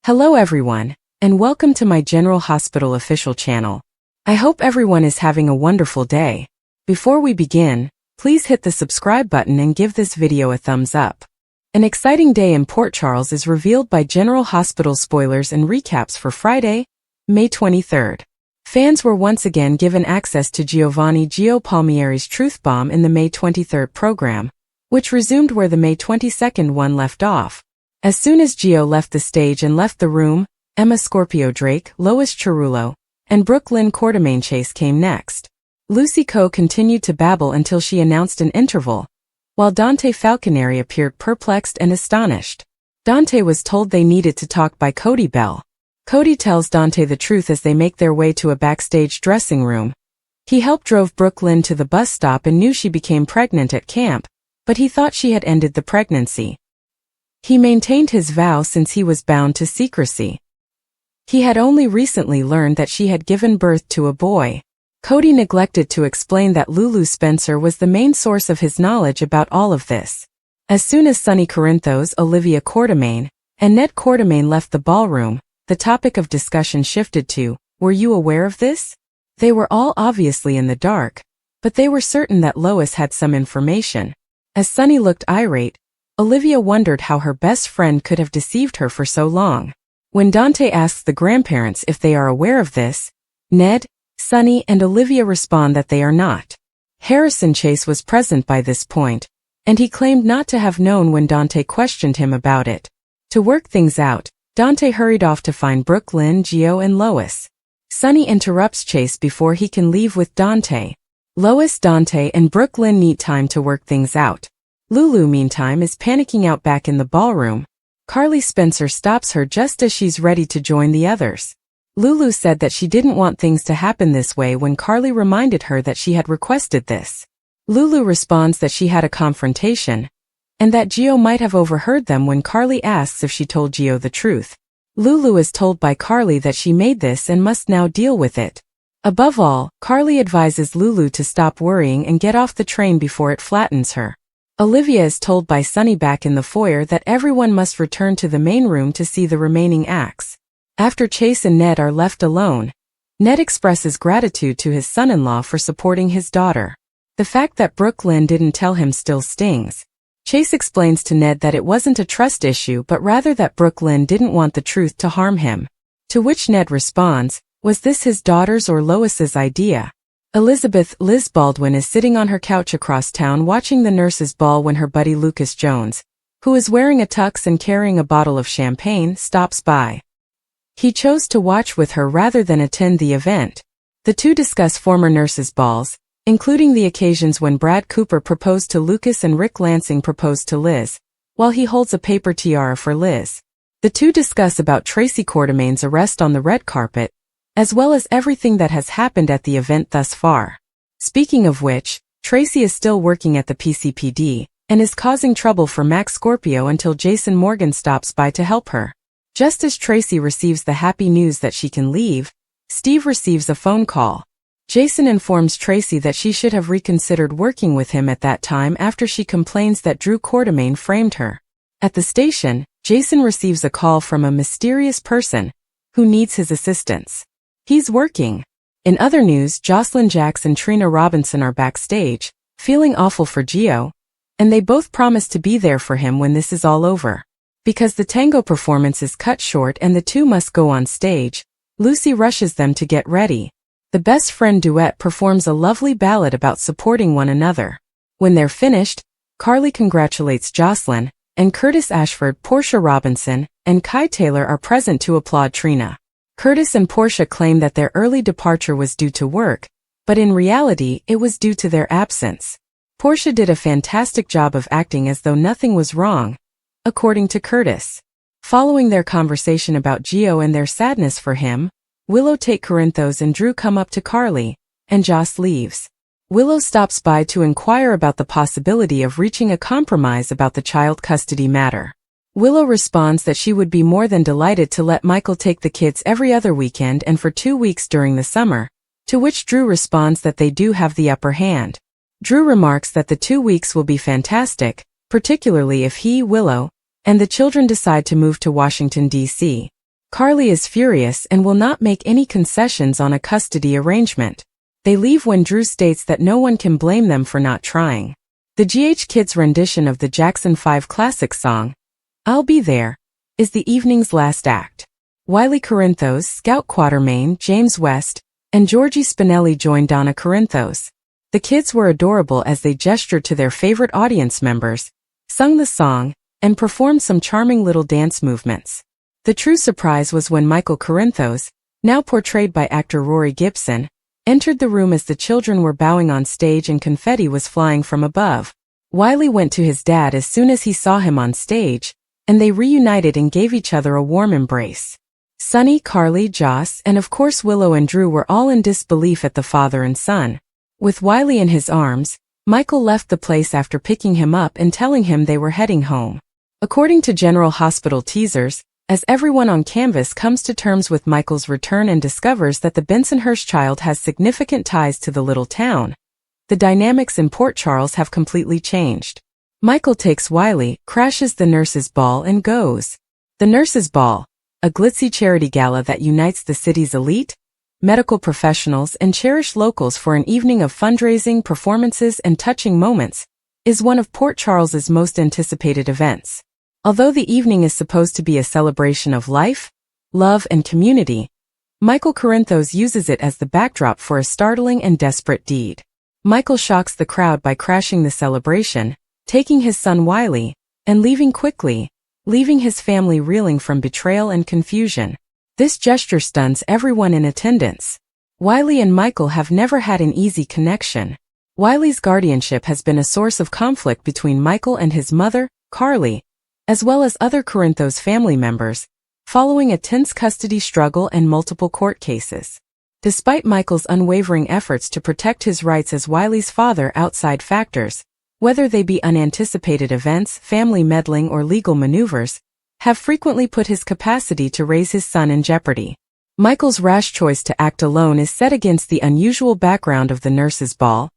Hello everyone, and welcome to my General Hospital official channel. I hope everyone is having a wonderful day. Before we begin, please hit the subscribe button and give this video a thumbs up. An exciting day in Port Charles is revealed by General Hospital spoilers and recaps for Friday, May 23rd. Fans were once again given access to Giovanni Gio Palmieri's Truth Bomb in the May 23rd program, which resumed where the May 22nd one left off. As soon as Gio left the stage and left the room, Emma Scorpio Drake, Lois Cerullo, and Brooke Lynn Quartermaine Chase came next. Lucy Coe continued to babble until she announced an interval, while Dante Falconeri appeared perplexed and astonished. Dante was told they needed to talk by Cody Bell. Cody tells Dante the truth as they make their way to a backstage dressing room. He helped drove Brooke Lynn to the bus stop and knew she became pregnant at camp, but he thought she had ended the pregnancy. He maintained his vow since he was bound to secrecy. He had only recently learned that she had given birth to a boy. Cody neglected to explain that Lulu Spencer was the main source of his knowledge about all of this. As soon as Sonny Corinthos, Olivia Quartermaine, and Ned Quartermaine left the ballroom, the topic of discussion shifted to, "Were you aware of this?" They were all obviously in the dark, but they were certain that Lois had some information. As Sonny looked irate, Olivia wondered how her best friend could have deceived her for so long. When Dante asks the grandparents if they are aware of this, Ned, Sonny, and Olivia respond that they are not. Harrison Chase was present by this point, and he claimed not to have known when Dante questioned him about it. To work things out, Dante hurried off to find Brooke Lynn, Gio, and Lois. Sonny interrupts Chase before he can leave with Dante. Lois, Dante, and Brooke Lynn need time to work things out. Lulu, meantime, is panicking out back in the ballroom. Carly Spencer stops her just as she's ready to join the others. Lulu said that she didn't want things to happen this way when Carly reminded her that she had requested this. Lulu responds that she had a confrontation, and that Gio might have overheard them when Carly asks if she told Gio the truth. Lulu is told by Carly that she made this and must now deal with it. Above all, Carly advises Lulu to stop worrying and get off the train before it flattens her. Olivia is told by Sonny back in the foyer that everyone must return to the main room to see the remaining acts. After Chase and Ned are left alone, Ned expresses gratitude to his son-in-law for supporting his daughter. The fact that Brooke Lynn didn't tell him still stings. Chase explains to Ned that it wasn't a trust issue but rather that Brooke Lynn didn't want the truth to harm him. To which Ned responds, "Was this his daughter's or Lois's idea?" Elizabeth Liz Baldwin is sitting on her couch across town watching the nurses' ball when her buddy Lucas Jones, who is wearing a tux and carrying a bottle of champagne, stops by. He chose to watch with her rather than attend the event. The two discuss former nurses' balls, including the occasions when Brad Cooper proposed to Lucas and Rick Lansing proposed to Liz, while he holds a paper tiara for Liz. The two discuss about Tracy Quartermaine's arrest on the red carpet, as well as everything that has happened at the event thus far. Speaking of which, Tracy is still working at the PCPD, and is causing trouble for Max Scorpio until Jason Morgan stops by to help her. Just as Tracy receives the happy news that she can leave, Steve receives a phone call. Jason informs Tracy that she should have reconsidered working with him at that time after she complains that Drew Quartermaine framed her. At the station, Jason receives a call from a mysterious person who needs his assistance. He's working. In other news, Jocelyn Jacks and Trina Robinson are backstage, feeling awful for Gio, and they both promise to be there for him when this is all over. Because the tango performance is cut short and the two must go on stage, Lucy rushes them to get ready. The best friend duet performs a lovely ballad about supporting one another. When they're finished, Carly congratulates Jocelyn, and Curtis Ashford, Portia Robinson, and Kai Taylor are present to applaud Trina. Curtis and Portia claim that their early departure was due to work, but in reality it was due to their absence. Portia did a fantastic job of acting as though nothing was wrong, according to Curtis. Following their conversation about Gio and their sadness for him, Willow, Tate Corinthos, and Drew come up to Carly, and Joss leaves. Willow stops by to inquire about the possibility of reaching a compromise about the child custody matter. Willow responds that she would be more than delighted to let Michael take the kids every other weekend and for 2 weeks during the summer, to which Drew responds that they do have the upper hand. Drew remarks that the 2 weeks will be fantastic, particularly if he, Willow, and the children decide to move to Washington, D.C. Carly is furious and will not make any concessions on a custody arrangement. They leave when Drew states that no one can blame them for not trying. The GH Kids' rendition of the Jackson 5 classic song, I'll Be There, is the evening's last act. Wiley Corinthos, Scout Quatermain, James West, and Georgie Spinelli joined Donna Corinthos. The kids were adorable as they gestured to their favorite audience members, sung the song, and performed some charming little dance movements. The true surprise was when Michael Corinthos, now portrayed by actor Rory Gibson, entered the room as the children were bowing on stage and confetti was flying from above. Wiley went to his dad as soon as he saw him on stage, and they reunited and gave each other a warm embrace. Sonny, Carly, Joss, and of course Willow and Drew were all in disbelief at the father and son. With Wiley in his arms, Michael left the place after picking him up and telling him they were heading home. According to General Hospital teasers, as everyone on canvas comes to terms with Michael's return and discovers that the Bensonhurst child has significant ties to the little town, the dynamics in Port Charles have completely changed. Michael takes Wiley, crashes the nurses' ball and goes. The nurses' ball, a glitzy charity gala that unites the city's elite, medical professionals and cherished locals for an evening of fundraising, performances and touching moments, is one of Port Charles's most anticipated events. Although the evening is supposed to be a celebration of life, love and community, Michael Corinthos uses it as the backdrop for a startling and desperate deed. Michael shocks the crowd by crashing the celebration, taking his son Wiley, and leaving quickly, leaving his family reeling from betrayal and confusion. This gesture stuns everyone in attendance. Wiley and Michael have never had an easy connection. Wiley's guardianship has been a source of conflict between Michael and his mother, Carly, as well as other Corinthos family members, following a tense custody struggle and multiple court cases. Despite Michael's unwavering efforts to protect his rights as Wiley's father, outside factors, whether they be unanticipated events, family meddling or legal maneuvers, have frequently put his capacity to raise his son in jeopardy. Michael's rash choice to act alone is set against the unusual background of the nurses' ball,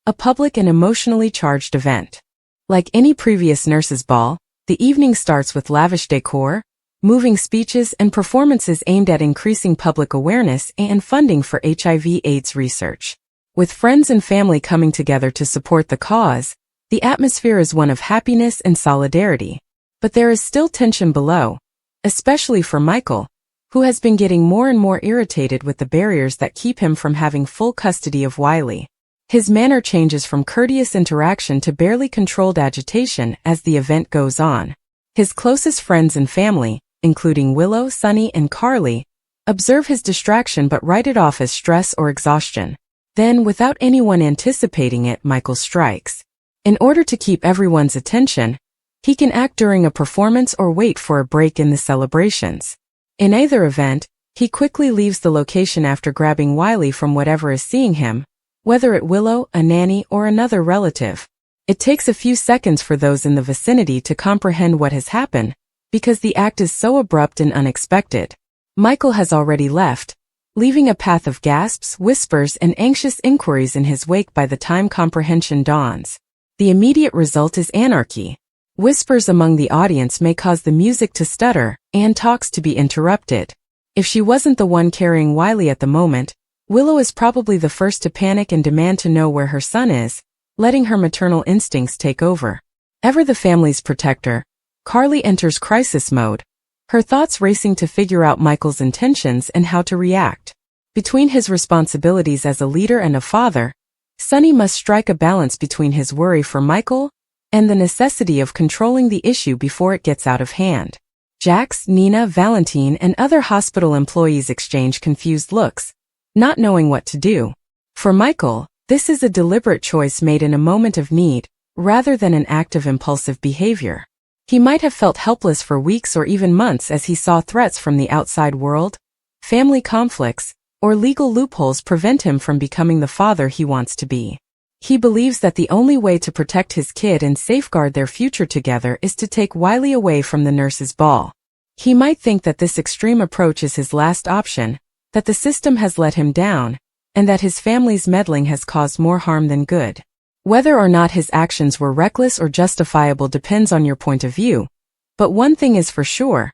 a public and emotionally charged event. Like any previous nurses' ball, the evening starts with lavish decor, moving speeches and performances aimed at increasing public awareness and funding for HIV/AIDS research. With friends and family coming together to support the cause, the atmosphere is one of happiness and solidarity. But there is still tension below, especially for Michael, who has been getting more and more irritated with the barriers that keep him from having full custody of Wiley. His manner changes from courteous interaction to barely controlled agitation as the event goes on. His closest friends and family, including Willow, Sonny, and Carly, observe his distraction but write it off as stress or exhaustion. Then, without anyone anticipating it, Michael strikes. In order to keep everyone's attention, he can act during a performance or wait for a break in the celebrations. In either event, he quickly leaves the location after grabbing Wiley from whatever is seeing him, whether it Willow, a nanny, or another relative. It takes a few seconds for those in the vicinity to comprehend what has happened, because the act is so abrupt and unexpected. Michael has already left, leaving a path of gasps, whispers, and anxious inquiries in his wake by the time comprehension dawns. The immediate result is anarchy. Whispers among the audience may cause the music to stutter, and talks to be interrupted. If she wasn't the one carrying Wiley at the moment, Willow is probably the first to panic and demand to know where her son is, letting her maternal instincts take over. Ever the family's protector, Carly enters crisis mode, her thoughts racing to figure out Michael's intentions and how to react. Between his responsibilities as a leader and a father, Sonny must strike a balance between his worry for Michael and the necessity of controlling the issue before it gets out of hand. Jax, Nina, Valentine, and other hospital employees exchange confused looks, not knowing what to do. For Michael, this is a deliberate choice made in a moment of need, rather than an act of impulsive behavior. He might have felt helpless for weeks or even months as he saw threats from the outside world, family conflicts, or legal loopholes prevent him from becoming the father he wants to be. He believes that the only way to protect his kid and safeguard their future together is to take Wiley away from the nurses' ball. He might think that this extreme approach is his last option, that the system has let him down, and that his family's meddling has caused more harm than good. Whether or not his actions were reckless or justifiable depends on your point of view, but one thing is for sure.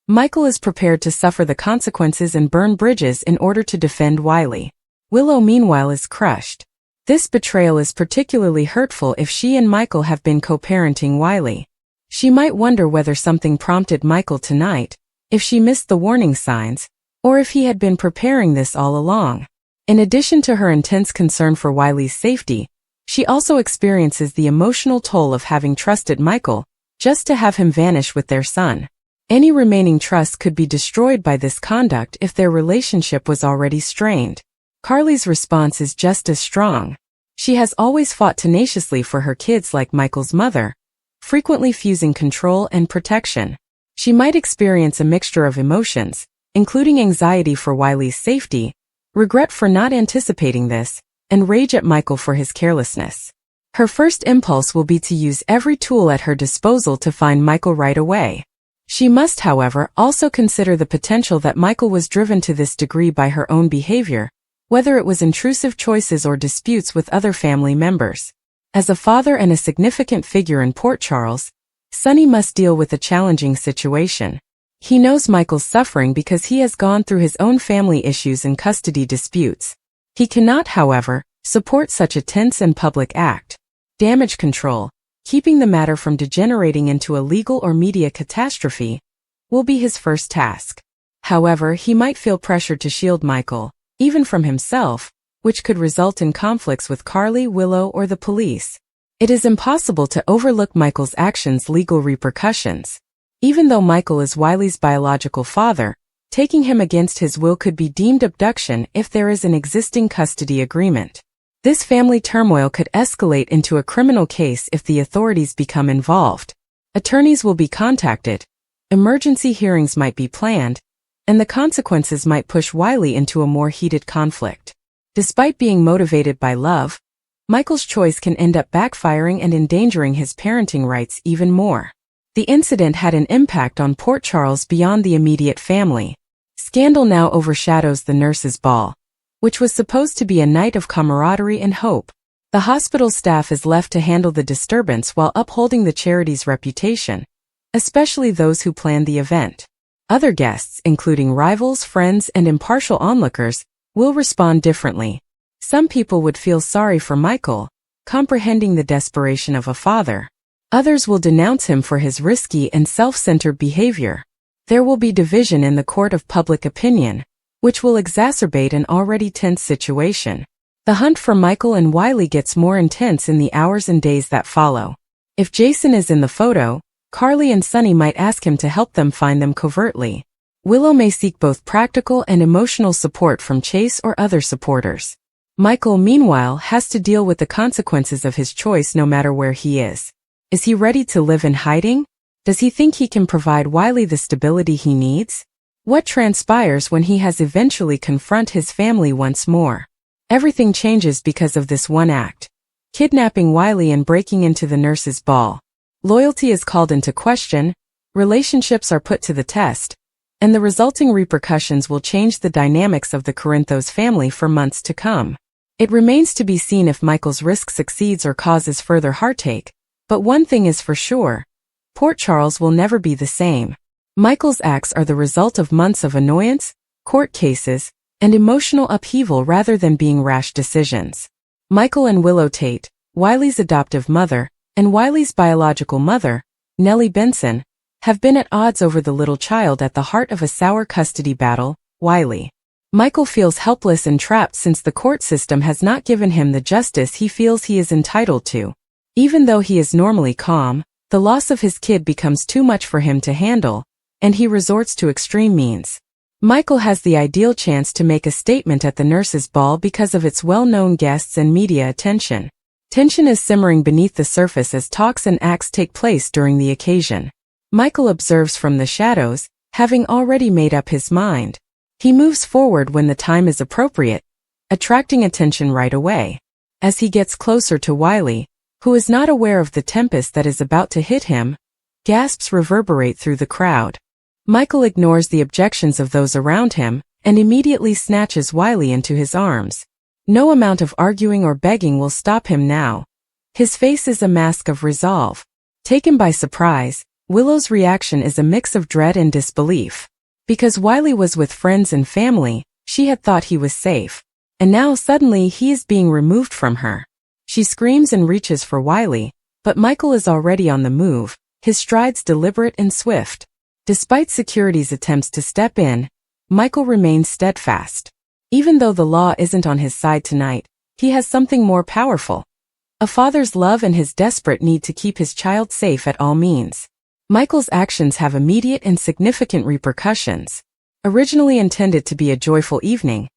Michael is prepared to suffer the consequences and burn bridges in order to defend Wiley. Willow meanwhile is crushed. This betrayal is particularly hurtful if she and Michael have been co-parenting Wiley. She might wonder whether something prompted Michael tonight, if she missed the warning signs, or if he had been preparing this all along. In addition to her intense concern for Wiley's safety, she also experiences the emotional toll of having trusted Michael, just to have him vanish with their son. Any remaining trust could be destroyed by this conduct if their relationship was already strained. Carly's response is just as strong. She has always fought tenaciously for her kids like Michael's mother, frequently fusing control and protection. She might experience a mixture of emotions, including anxiety for Wiley's safety, regret for not anticipating this, and rage at Michael for his carelessness. Her first impulse will be to use every tool at her disposal to find Michael right away. She must, however, also consider the potential that Michael was driven to this degree by her own behavior, whether it was intrusive choices or disputes with other family members. As a father and a significant figure in Port Charles, Sonny must deal with a challenging situation. He knows Michael's suffering because he has gone through his own family issues and custody disputes. He cannot, however, support such a tense and public act. Damage control, keeping the matter from degenerating into a legal or media catastrophe, will be his first task. However, he might feel pressured to shield Michael, even from himself, which could result in conflicts with Carly, Willow, or the police. It is impossible to overlook Michael's actions' legal repercussions. Even though Michael is Wiley's biological father, taking him against his will could be deemed abduction if there is an existing custody agreement. This family turmoil could escalate into a criminal case if the authorities become involved. Attorneys will be contacted, emergency hearings might be planned, and the consequences might push Wiley into a more heated conflict. Despite being motivated by love, Michael's choice can end up backfiring and endangering his parenting rights even more. The incident had an impact on Port Charles beyond the immediate family. Scandal now overshadows the nurses' ball, which was supposed to be a night of camaraderie and hope. The hospital staff is left to handle the disturbance while upholding the charity's reputation, especially those who planned the event. Other guests, including rivals, friends, and impartial onlookers, will respond differently. Some people would feel sorry for Michael, comprehending the desperation of a father. Others will denounce him for his risky and self-centered behavior. There will be division in the court of public opinion, which will exacerbate an already tense situation. The hunt for Michael and Wiley gets more intense in the hours and days that follow. If Jason is in the photo, Carly and Sonny might ask him to help them find them covertly. Willow may seek both practical and emotional support from Chase or other supporters. Michael, meanwhile, has to deal with the consequences of his choice no matter where he is. Is he ready to live in hiding? Does he think he can provide Wiley the stability he needs? What transpires when he has eventually confront his family once more? Everything changes because of this one act. Kidnapping Wiley and breaking into the nurse's ball. Loyalty is called into question, relationships are put to the test, and the resulting repercussions will change the dynamics of the Corinthos family for months to come. It remains to be seen if Michael's risk succeeds or causes further heartache, but one thing is for sure, Port Charles will never be the same. Michael's acts are the result of months of annoyance, court cases, and emotional upheaval rather than being rash decisions. Michael and Willow Tate, Wiley's adoptive mother, and Wiley's biological mother, Nellie Benson, have been at odds over the little child at the heart of a sour custody battle, Wiley. Michael feels helpless and trapped since the court system has not given him the justice he feels he is entitled to. Even though he is normally calm, the loss of his kid becomes too much for him to handle, and he resorts to extreme means. Michael has the ideal chance to make a statement at the nurses' ball because of its well-known guests and media attention. Tension is simmering beneath the surface as talks and acts take place during the occasion. Michael observes from the shadows, having already made up his mind. He moves forward when the time is appropriate, attracting attention right away. As he gets closer to Wiley, who is not aware of the tempest that is about to hit him, gasps reverberate through the crowd. Michael ignores the objections of those around him and immediately snatches Wiley into his arms. No amount of arguing or begging will stop him now. His face is a mask of resolve. Taken by surprise, Willow's reaction is a mix of dread and disbelief. Because Wiley was with friends and family, she had thought he was safe. And now suddenly he is being removed from her. She screams and reaches for Wiley, but Michael is already on the move, his strides deliberate and swift. Despite security's attempts to step in, Michael remains steadfast. Even though the law isn't on his side tonight, he has something more powerful. A father's love and his desperate need to keep his child safe at all means. Michael's actions have immediate and significant repercussions. Originally intended to be a joyful evening,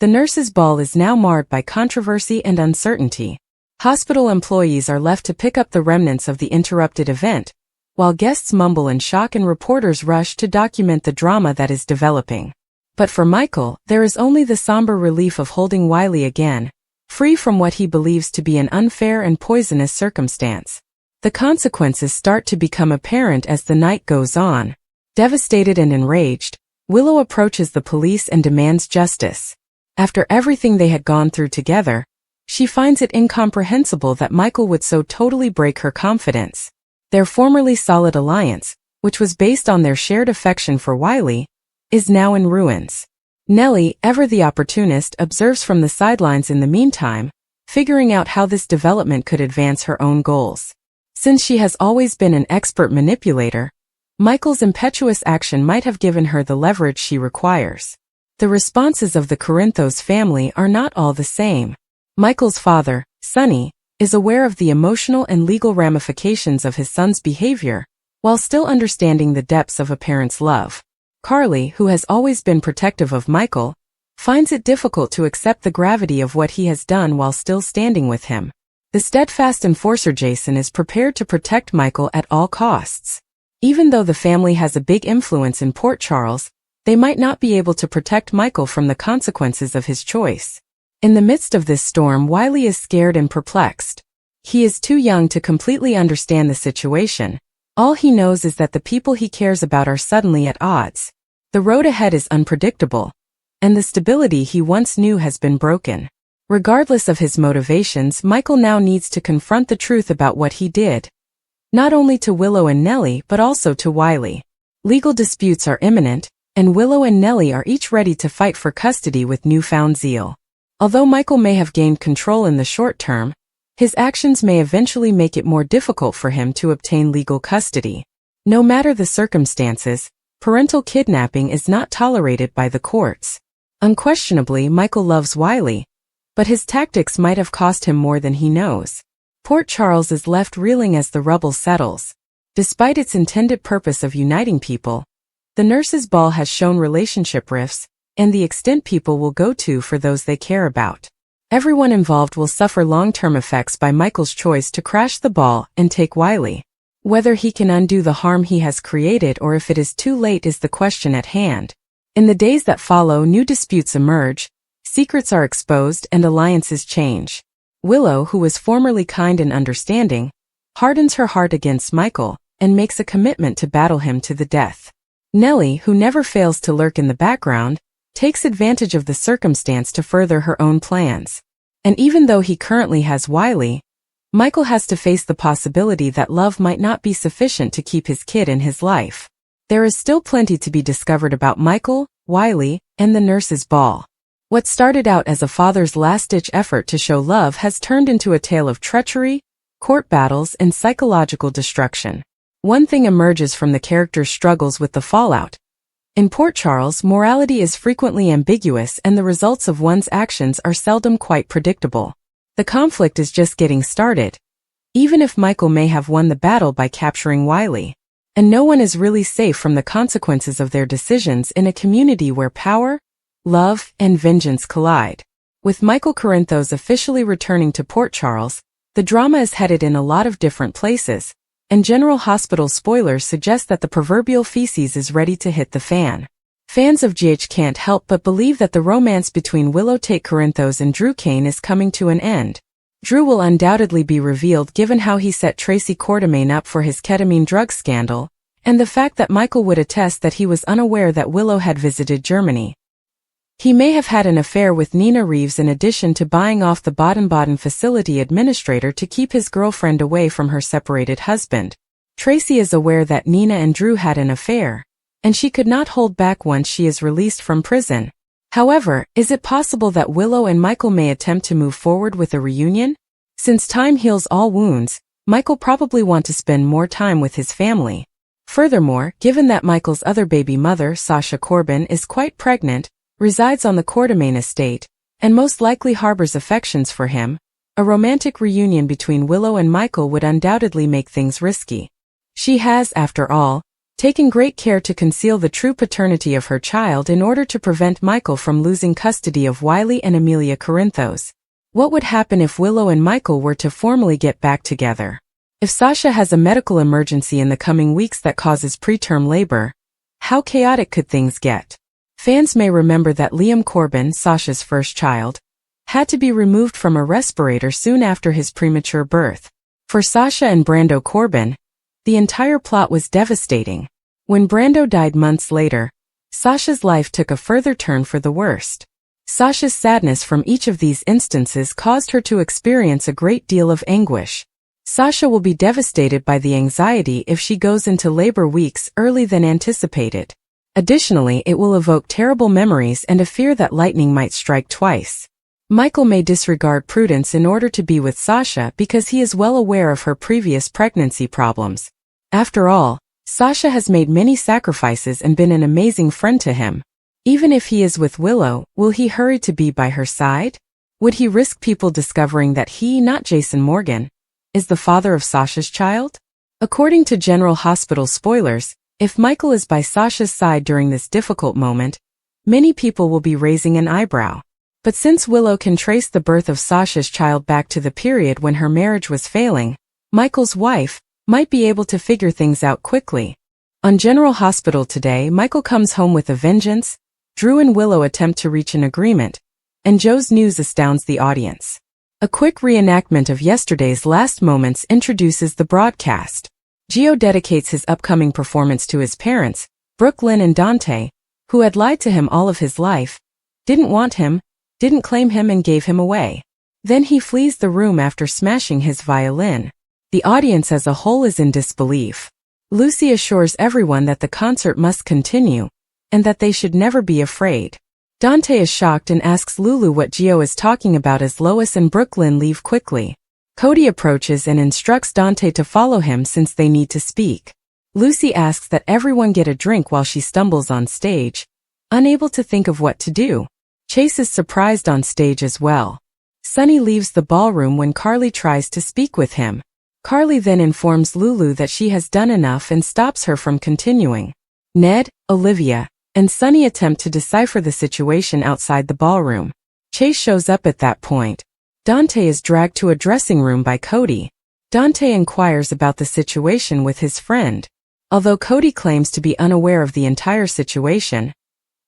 the nurses' ball is now marred by controversy and uncertainty. Hospital employees are left to pick up the remnants of the interrupted event, while guests mumble in shock and reporters rush to document the drama that is developing. But for Michael, there is only the somber relief of holding Wiley again, free from what he believes to be an unfair and poisonous circumstance. The consequences start to become apparent as the night goes on. Devastated and enraged, Willow approaches the police and demands justice. After everything they had gone through together, she finds it incomprehensible that Michael would so totally break her confidence. Their formerly solid alliance, which was based on their shared affection for Wiley, is now in ruins. Nellie, ever the opportunist, observes from the sidelines in the meantime, figuring out how this development could advance her own goals. Since she has always been an expert manipulator, Michael's impetuous action might have given her the leverage she requires. The responses of the Corinthos family are not all the same. Michael's father, Sonny, is aware of the emotional and legal ramifications of his son's behavior, while still understanding the depths of a parent's love. Carly, who has always been protective of Michael, finds it difficult to accept the gravity of what he has done while still standing with him. The steadfast enforcer Jason is prepared to protect Michael at all costs. Even though the family has a big influence in Port Charles, they might not be able to protect Michael from the consequences of his choice. In the midst of this storm, Wiley is scared and perplexed. He is too young to completely understand the situation. All he knows is that the people he cares about are suddenly at odds. The road ahead is unpredictable, and the stability he once knew has been broken. Regardless of his motivations, Michael now needs to confront the truth about what he did. Not only to Willow and Nellie, but also to Wiley. Legal disputes are imminent, and Willow and Nellie are each ready to fight for custody with newfound zeal. Although Michael may have gained control in the short term, his actions may eventually make it more difficult for him to obtain legal custody. No matter the circumstances, parental kidnapping is not tolerated by the courts. Unquestionably, Michael loves Wiley, but his tactics might have cost him more than he knows. Port Charles is left reeling as the rubble settles. Despite its intended purpose of uniting people, the nurses' ball has shown relationship rifts, and the extent people will go to for those they care about. Everyone involved will suffer long-term effects by Michael's choice to crash the ball and take Wiley. Whether he can undo the harm he has created or if it is too late is the question at hand. In the days that follow, new disputes emerge, secrets are exposed and alliances change. Willow, who was formerly kind and understanding, hardens her heart against Michael and makes a commitment to battle him to the death. Nellie, who never fails to lurk in the background, takes advantage of the circumstance to further her own plans. And even though he currently has Wiley, Michael has to face the possibility that love might not be sufficient to keep his kid in his life. There is still plenty to be discovered about Michael, Wiley, and the nurses' ball. What started out as a father's last-ditch effort to show love has turned into a tale of treachery, court battles, and psychological destruction. One thing emerges from the characters' struggles with the fallout. In Port Charles, morality is frequently ambiguous and the results of one's actions are seldom quite predictable. The conflict is just getting started, even if Michael may have won the battle by capturing Wiley. And no one is really safe from the consequences of their decisions in a community where power, love, and vengeance collide. With Michael Corinthos officially returning to Port Charles, the drama is headed in a lot of different places, and General Hospital spoilers suggest that the proverbial feces is ready to hit the fan. Fans of GH can't help but believe that the romance between Willow Tate Corinthos and Drew Kane is coming to an end. Drew will undoubtedly be revealed given how he set Tracy Quartermain up for his ketamine drug scandal, and the fact that Michael would attest that he was unaware that Willow had visited Germany. He may have had an affair with Nina Reeves in addition to buying off the Baden-Baden facility administrator to keep his girlfriend away from her separated husband. Tracy is aware that Nina and Drew had an affair, and she could not hold back once she is released from prison. However, is it possible that Willow and Michael may attempt to move forward with a reunion? Since time heals all wounds, Michael probably want to spend more time with his family. Furthermore, given that Michael's other baby mother, Sasha Corbin, is quite pregnant, resides on the Quartermain estate, and most likely harbors affections for him, a romantic reunion between Willow and Michael would undoubtedly make things risky. She has, after all, taken great care to conceal the true paternity of her child in order to prevent Michael from losing custody of Wiley and Amelia Corinthos. What would happen if Willow and Michael were to formally get back together? If Sasha has a medical emergency in the coming weeks that causes preterm labor, how chaotic could things get? Fans may remember that Liam Corbin, Sasha's first child, had to be removed from a respirator soon after his premature birth. For Sasha and Brando Corbin, the entire plot was devastating. When Brando died months later, Sasha's life took a further turn for the worst. Sasha's sadness from each of these instances caused her to experience a great deal of anguish. Sasha will be devastated by the anxiety if she goes into labor weeks earlier than anticipated. Additionally, it will evoke terrible memories and a fear that lightning might strike twice. Michael may disregard prudence in order to be with Sasha because he is well aware of her previous pregnancy problems. After all, Sasha has made many sacrifices and been an amazing friend to him. Even if he is with Willow, will he hurry to be by her side? Would he risk people discovering that he, not Jason Morgan, is the father of Sasha's child? According to General Hospital spoilers, if Michael is by Sasha's side during this difficult moment, many people will be raising an eyebrow. But since Willow can trace the birth of Sasha's child back to the period when her marriage was failing, Michael's wife might be able to figure things out quickly. On General Hospital today, Michael comes home with a vengeance, Drew and Willow attempt to reach an agreement, and Joe's news astounds the audience. A quick reenactment of yesterday's last moments introduces the broadcast. Gio dedicates his upcoming performance to his parents, Brooke Lynn and Dante, who had lied to him all of his life, didn't want him, didn't claim him and gave him away. Then he flees the room after smashing his violin. The audience as a whole is in disbelief. Lucy assures everyone that the concert must continue, and that they should never be afraid. Dante is shocked and asks Lulu what Gio is talking about as Lois and Brooke Lynn leave quickly. Cody approaches and instructs Dante to follow him since they need to speak. Lucy asks that everyone get a drink while she stumbles on stage, unable to think of what to do. Chase is surprised on stage as well. Sonny leaves the ballroom when Carly tries to speak with him. Carly then informs Lulu that she has done enough and stops her from continuing. Ned, Olivia, and Sonny attempt to decipher the situation outside the ballroom. Chase shows up at that point. Dante is dragged to a dressing room by Cody. Dante inquires about the situation with his friend. Although Cody claims to be unaware of the entire situation,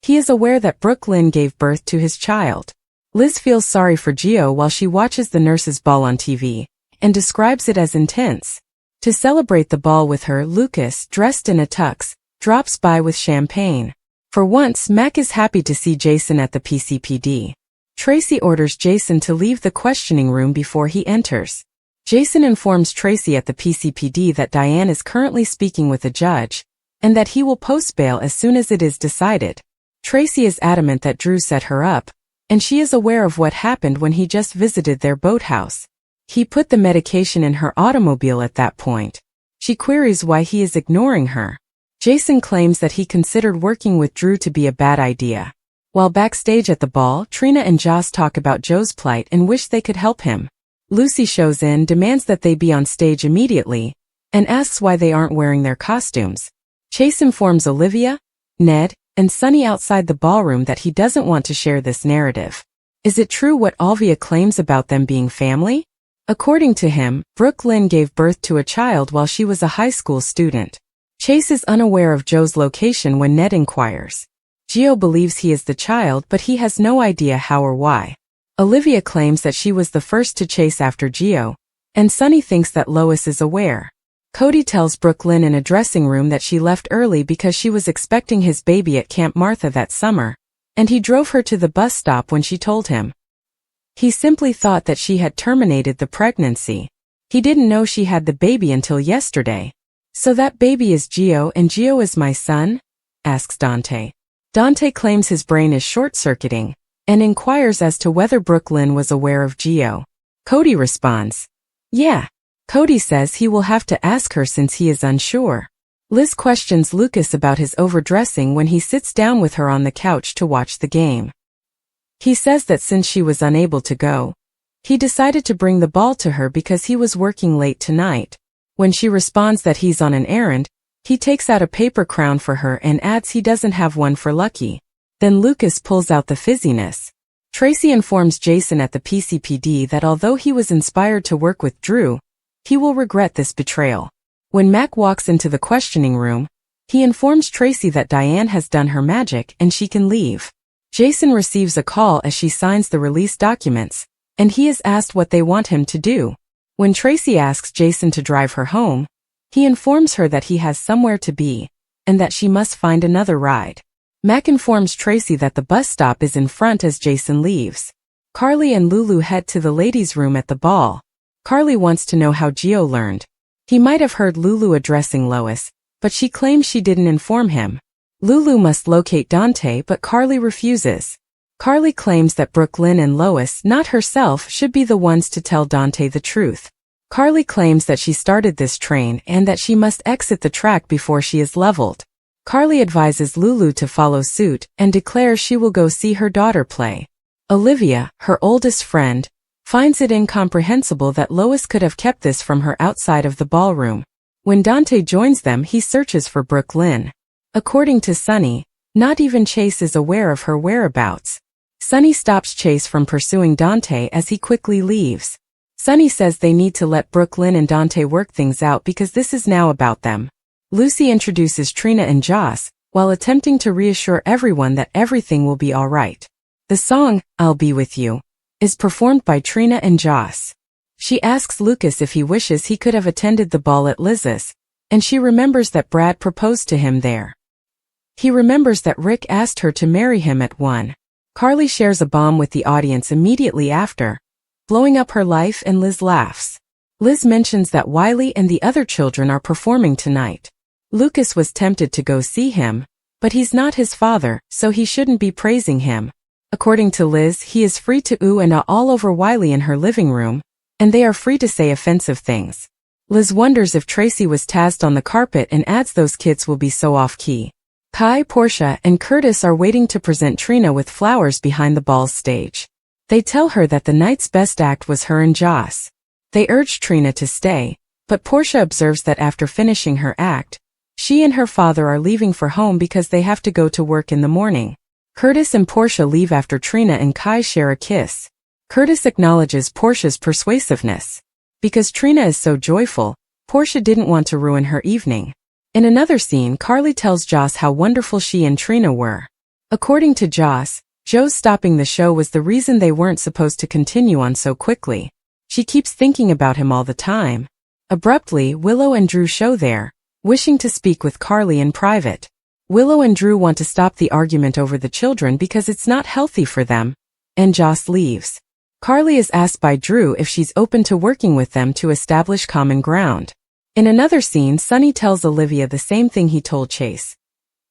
he is aware that Brooke Lynn gave birth to his child. Liz feels sorry for Gio while she watches the nurses' ball on TV, and describes it as intense. To celebrate the ball with her, Lucas, dressed in a tux, drops by with champagne. For once, Mac is happy to see Jason at the PCPD. Tracy orders Jason to leave the questioning room before he enters. Jason informs Tracy at the PCPD that Diane is currently speaking with a judge, and that he will post bail as soon as it is decided. Tracy is adamant that Drew set her up, and she is aware of what happened when he just visited their boathouse. He put the medication in her automobile at that point. She queries why he is ignoring her. Jason claims that he considered working with Drew to be a bad idea. While backstage at the ball, Trina and Joss talk about Joe's plight and wish they could help him. Lucy shows in, demands that they be on stage immediately, and asks why they aren't wearing their costumes. Chase informs Olivia, Ned, and Sonny outside the ballroom that he doesn't want to share this narrative. Is it true what Olivia claims about them being family? According to him, Brooke Lynn gave birth to a child while she was a high school student. Chase is unaware of Joe's location when Ned inquires. Gio believes he is the child, but he has no idea how or why. Olivia claims that she was the first to chase after Gio, and Sonny thinks that Lois is aware. Cody tells Brooke Lynn in a dressing room that she left early because she was expecting his baby at Camp Martha that summer, and he drove her to the bus stop when she told him. He simply thought that she had terminated the pregnancy. He didn't know she had the baby until yesterday. "So that baby is Gio and Gio is my son?" asks Dante. Dante claims his brain is short-circuiting and inquires as to whether Brooklyn was aware of Gio. Cody responds, "Yeah." Cody says he will have to ask her since he is unsure. Liz questions Lucas about his overdressing when he sits down with her on the couch to watch the game. He says that since she was unable to go, he decided to bring the ball to her because he was working late tonight. When she responds that he's on an errand, he takes out a paper crown for her and adds he doesn't have one for Lucky. Then Lucas pulls out the fizziness. Tracy informs Jason at the PCPD that although he was inspired to work with Drew, he will regret this betrayal. When Mac walks into the questioning room, he informs Tracy that Diane has done her magic and she can leave. Jason receives a call as she signs the release documents, and he is asked what they want him to do. When Tracy asks Jason to drive her home, he informs her that he has somewhere to be, and that she must find another ride. Mac informs Tracy that the bus stop is in front as Jason leaves. Carly and Lulu head to the ladies' room at the ball. Carly wants to know how Gio learned. He might have heard Lulu addressing Lois, but she claims she didn't inform him. Lulu must locate Dante, but Carly refuses. Carly claims that Brooklyn and Lois, not herself, should be the ones to tell Dante the truth. Carly claims that she started this train and that she must exit the track before she is leveled. Carly advises Lulu to follow suit and declares she will go see her daughter play. Olivia, her oldest friend, finds it incomprehensible that Lois could have kept this from her outside of the ballroom. When Dante joins them, he searches for Brooklyn. According to Sunny, not even Chase is aware of her whereabouts. Sunny stops Chase from pursuing Dante as he quickly leaves. Sunny says they need to let Brooklyn and Dante work things out because this is now about them. Lucy introduces Trina and Joss, while attempting to reassure everyone that everything will be alright. The song, "I'll Be With You," is performed by Trina and Joss. She asks Lucas if he wishes he could have attended the ball at Liz's, and she remembers that Brad proposed to him there. He remembers that Rick asked her to marry him at 1. Carly shares a bomb with the audience immediately after, blowing up her life, and Liz laughs. Liz mentions that Wiley and the other children are performing tonight. Lucas was tempted to go see him, but he's not his father, so he shouldn't be praising him. According to Liz, he is free to ooh and ah all over Wiley in her living room, and they are free to say offensive things. Liz wonders if Tracy was tazzed on the carpet and adds those kids will be so off-key. Kai, Portia, and Curtis are waiting to present Trina with flowers behind the ball's stage. They tell her that the night's best act was her and Joss. They urge Trina to stay, but Portia observes that after finishing her act, she and her father are leaving for home because they have to go to work in the morning. Curtis and Portia leave after Trina and Kai share a kiss. Curtis acknowledges Portia's persuasiveness. Because Trina is so joyful, Portia didn't want to ruin her evening. In another scene, Carly tells Joss how wonderful she and Trina were. According to Joss, Joe's stopping the show was the reason they weren't supposed to continue on so quickly. She keeps thinking about him all the time. Abruptly, Willow and Drew show there, wishing to speak with Carly in private. Willow and Drew want to stop the argument over the children because it's not healthy for them, and Joss leaves. Carly is asked by Drew if she's open to working with them to establish common ground. In another scene, Sunny tells Olivia the same thing he told Chase.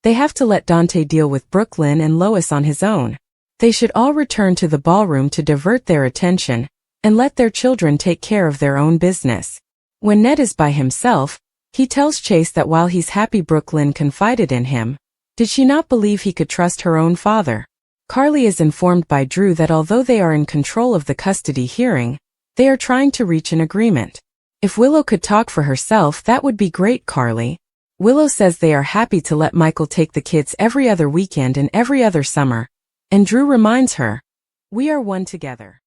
They have to let Dante deal with Brooklyn and Lois on his own. They should all return to the ballroom to divert their attention, and let their children take care of their own business. When Ned is by himself, he tells Chase that while he's happy Brooklyn confided in him, did she not believe he could trust her own father? Carly is informed by Drew that although they are in control of the custody hearing, they are trying to reach an agreement. If Willow could talk for herself, that would be great, Carly. Willow says they are happy to let Michael take the kids every other weekend and every other summer, and Drew reminds her, "We are one together."